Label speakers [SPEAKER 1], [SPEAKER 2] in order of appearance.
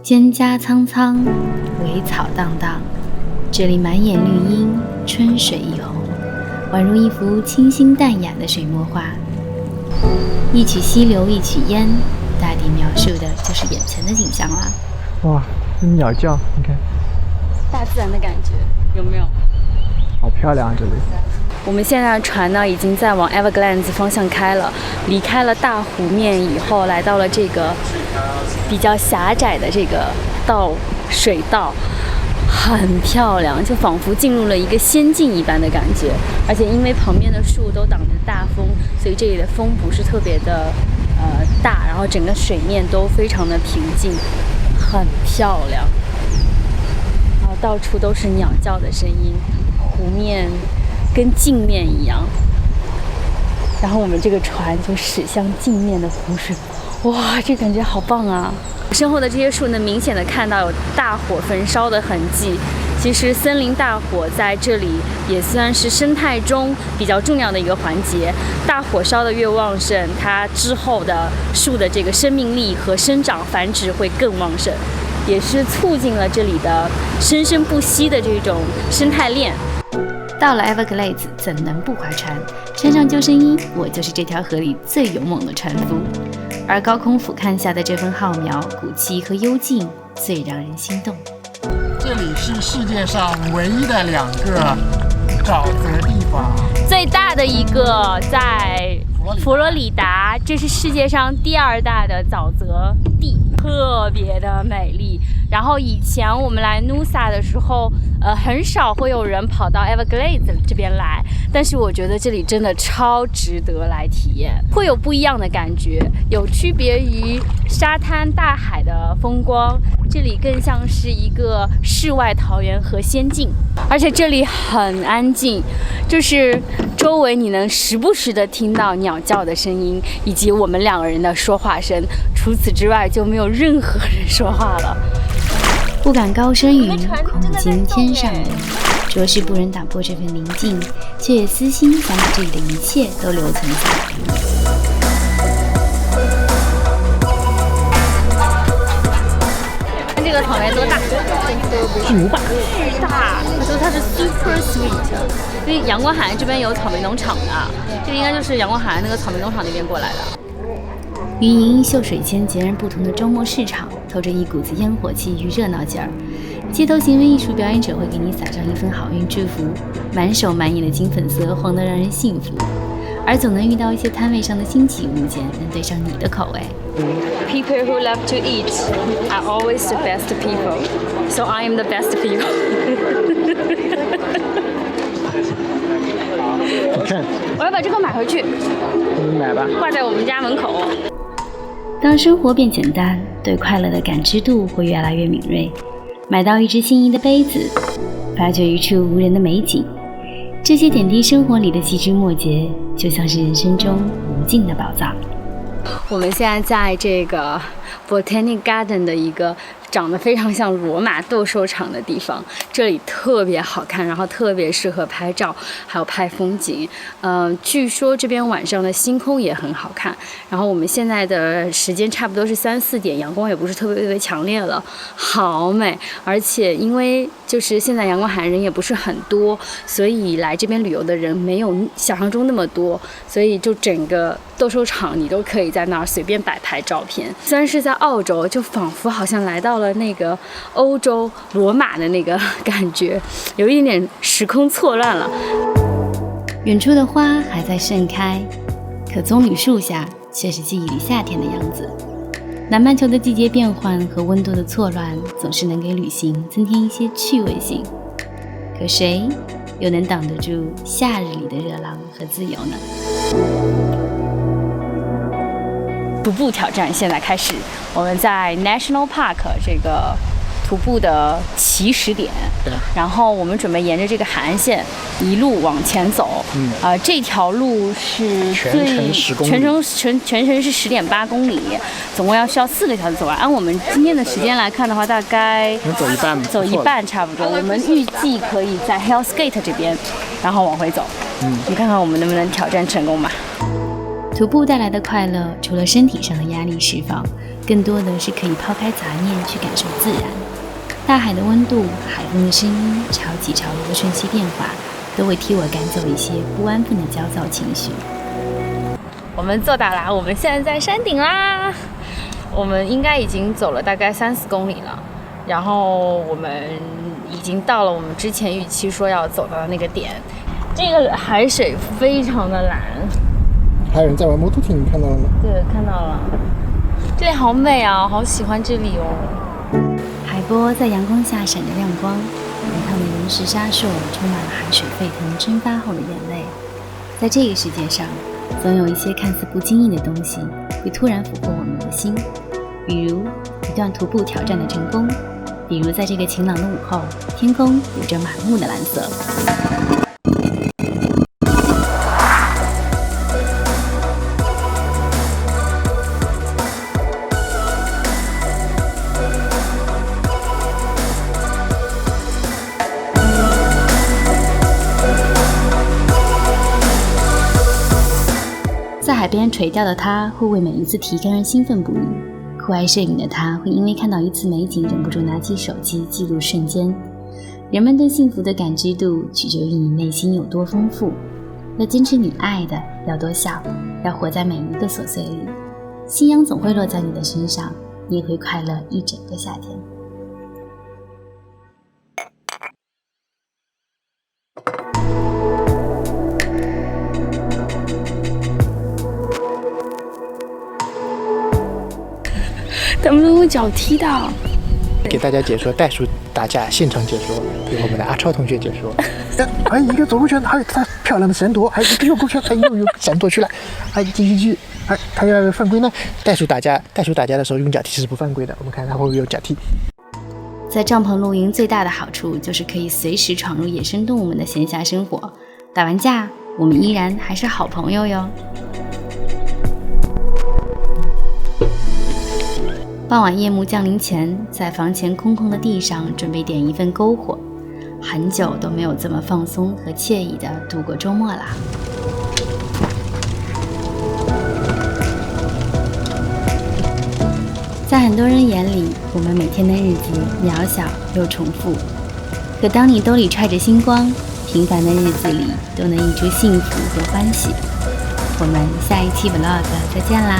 [SPEAKER 1] 蒹葭苍苍，苇草荡荡，这里满眼绿荫，春水一红，宛如一幅清新淡雅的水墨画。一曲溪流一曲烟，大抵描述的就是眼前的景象啦。
[SPEAKER 2] 哇，这鸟叫，你看，
[SPEAKER 1] 大自然的感觉有没有？
[SPEAKER 2] 好漂亮啊这里。
[SPEAKER 1] 我们现在的船呢，已经在往 Everglades 方向开了，离开了大湖面以后，来到了这个比较狭窄的这个水道，很漂亮，就仿佛进入了一个仙境一般的感觉。而且因为旁边的树都挡着大风，所以这里的风不是特别的大，然后整个水面都非常的平静，很漂亮。然后到处都是鸟叫的声音，湖面跟镜面一样，然后我们这个船就驶向镜面的湖水，哇，这感觉好棒啊！身后的这些树呢，明显的看到有大火焚烧的痕迹。其实森林大火在这里也算是生态中比较重要的一个环节。大火烧得越旺盛，它之后的树的这个生命力和生长繁殖会更旺盛，也是促进了这里的生生不息的这种生态链。到了 Everglades 怎能不划船？船上救生衣，我就是这条河里最勇猛的船夫。而高空俯瞰下的这份浩渺、古气和幽静，最让人心动。
[SPEAKER 3] 这里是世界上唯一的2个沼泽地方，
[SPEAKER 1] 最大的一个在佛罗里达，这是世界上第2大的沼泽地，特别的美丽。然后以前我们来 Noosa 的时候，很少会有人跑到 Everglades 这边来，但是我觉得这里真的超值得来体验，会有不一样的感觉，有区别于沙滩大海的风光，这里更像是一个世外桃源和仙境，而且这里很安静，就是周围你能时不时的听到鸟叫的声音，以及我们2个人的说话声，除此之外就没有任何人说话了。不敢高声语，恐惊天上人，着实不忍打破这份宁静，却也私心想把这里的一切都留存下来。这个草莓多大？
[SPEAKER 2] 巨大，
[SPEAKER 1] 巨大！他说它是 super sweet， 因为阳光海岸这边有草莓农场的，这个应该就是阳光海岸那个草莓农场那边过来的。与盈盈秀水间截然不同的周末市场，透着一股子烟火气与热闹劲儿。街头行为艺术表演者会给你撒上一份好运祝福，满手满眼的金粉色晃得让人幸福。而总能遇到一些摊位上的新奇物件，能对上你的口味。People who love to eat are always the best people, so I am the best people.
[SPEAKER 2] 你看，
[SPEAKER 1] 我要把这个买回去，
[SPEAKER 2] 你买吧，
[SPEAKER 1] 挂在我们家门口。当生活变简单，对快乐的感知度会越来越敏锐。买到一只心仪的杯子，发掘一处无人的美景，这些点滴生活里的细枝末节，就像是人生中无尽的宝藏。我们现在在这个 Botanic Garden 的一个长得非常像罗马斗兽场的地方，这里特别好看，然后特别适合拍照，还有拍风景。据说这边晚上的星空也很好看。然后我们现在的时间差不多是3、4点，阳光也不是特别强烈了，好美。而且因为就是现在阳光海岸人也不是很多，所以来这边旅游的人没有想象中那么多，所以就整个斗兽场你都可以在那儿随便摆拍照片。虽然是在澳洲，就仿佛好像来到了那个欧洲罗马的那个感觉，有一点点时空错乱了。远处的花还在盛开，可棕榈树下却是记忆里夏天的样子。南半球的季节变换和温度的错乱，总是能给旅行增添一些趣味性。可谁又能挡得住夏日里的热浪和自由呢？徒步挑战现在开始，我们在 National Park 这个徒步的起始点，然后我们准备沿着这个海岸线一路往前走。这条路是全程是10.8公里，总共需要4个小时走完。按我们今天的时间来看的话，大概
[SPEAKER 2] 能走一半吗？
[SPEAKER 1] 走一半差不多。我们预计可以在 Hell's Gate 这边，然后往回走。你看看我们能不能挑战成功吧。徒步带来的快乐，除了身体上的压力释放，更多的是可以抛开杂念去感受自然。大海的温度、海风的声音、潮起潮落的瞬息变化，都会替我赶走一些不安分的焦躁情绪。我们到达啦，我们现在在山顶啦。我们应该已经走了大概30公里了，然后我们已经到了我们之前预期说要走到的那个点。这个海水非常的蓝，
[SPEAKER 3] 还有人在玩摩托艇，你看到了吗？
[SPEAKER 1] 对，看到了。这里好美啊，好喜欢这里哦。海波在阳光下闪着亮光，滚烫的岩石沙烁充满了海水沸腾蒸发后的眼泪。在这个世界上，总有一些看似不经意的东西会突然俘获我们的心，比如一段徒步挑战的成功，比如在这个晴朗的午后，天空有着满目的蓝色。在海边垂钓的他会为每一次提竿而兴奋不已，酷爱摄影的他会因为看到一次美景忍不住拿起手机记录瞬间。人们对幸福的感知度取决于你内心有多丰富，要坚持你爱的要多小，要活在每一个琐碎里。夕阳总会落在你的身上，你会快乐一整个夏天。他们都用脚踢到。
[SPEAKER 3] 给大家解说袋鼠打架现场解说，由我们的阿超同学解说。还有一个走过去，还有他漂亮的闪躲，还有一个又过去，还又闪躲去了，还继续，他要犯规呢。袋鼠打架的时候用脚踢是不犯规的，我们看他会不会有脚踢。
[SPEAKER 1] 在帐篷露营最大的好处就是可以随时闯入野生动物们的闲暇生活，打完架我们依然还是好朋友哟。傍晚夜幕降临前，在房前空空的地上准备点一份篝火，很久都没有这么放松和惬意地度过周末啦。在很多人眼里，我们每天的日子渺小又重复，可当你兜里揣着星光，平凡的日子里都能溢出幸福和欢喜。我们下一期 vlog 再见啦！